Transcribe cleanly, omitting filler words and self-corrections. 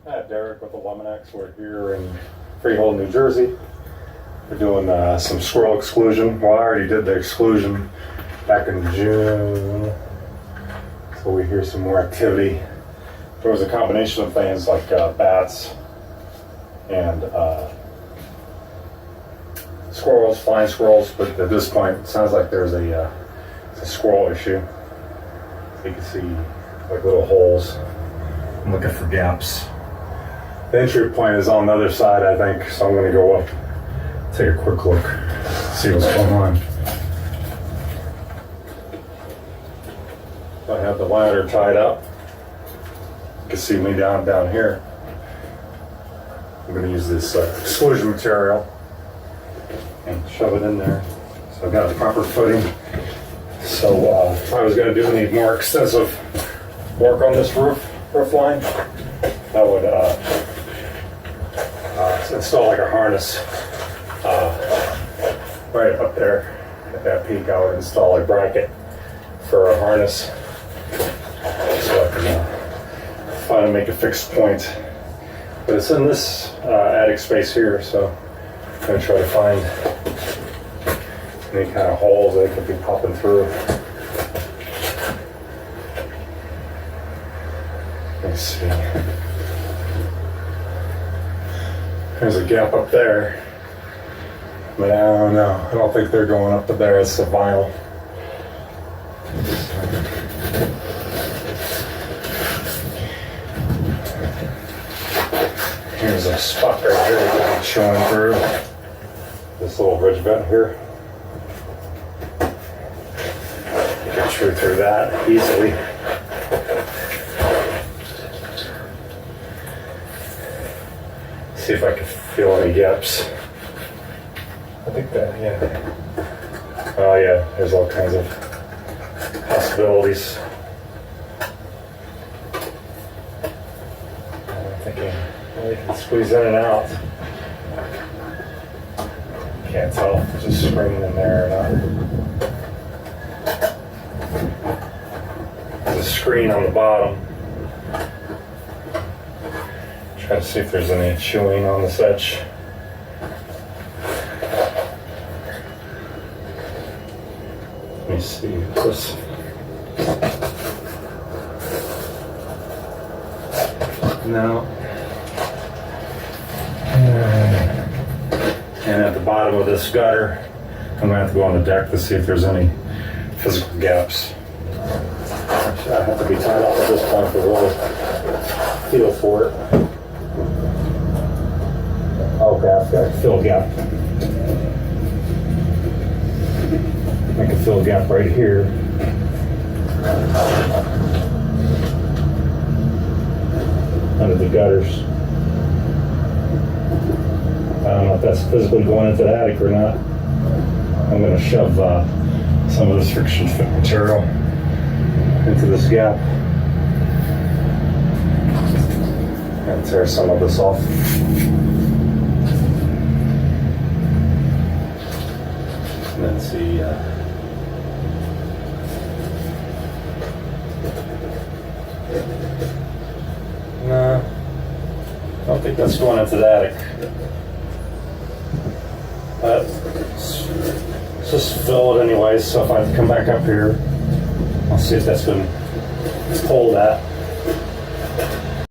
Hi, Derek with Eliminex. We're here in Freehold, New Jersey. We're doing some squirrel exclusion. Well, I already did the exclusion back in June. So we hear some more activity. There was a combination of things like bats and squirrels, flying squirrels, but at this point it sounds like there's a squirrel issue. So you can see like little holes. I'm looking for gaps. The entry point is on the other side, I think, so I'm going to go up, take a quick look, see what's going on. So I have the ladder tied up. You can see me down here. I'm going to use this exclusion material and shove it in there. So I've got a proper footing. So if I was going to do any more extensive work on this roof line, I would install like a harness right up there at that peak. I would install a bracket for a harness so I can finally make a fixed point. But it's in this attic space here, so I'm going to try to find any kind of holes that could be popping through. Let's see. There's a gap up there, but I don't know. I don't think they're going up to there. It's the vinyl. Here's a spot right here that showing through this little ridge vent here. You can shoot through that easily. See if I can feel any gaps. I think that, yeah. Oh yeah, there's all kinds of possibilities. I'm thinking, well, you can squeeze in and out. Can't tell if there's a spring in there or not. There's a screen on the bottom. Try to see if there's any chewing on this edge. Let me see this. No. And at the bottom of this gutter, I'm going to have to go on the deck to see if there's any physical gaps. Actually, I have to be tied off at this point to really feel for it. Okay, I've got a fill gap. Make a fill gap right here. Under the gutters. I don't know if that's physically going into the attic or not. I'm going to shove some of this friction fit material into this gap and tear some of this off. Let's see. No, I don't think that's going into the attic. Let's just fill it anyways. So if I come back up here, I'll see if that's been pulled at.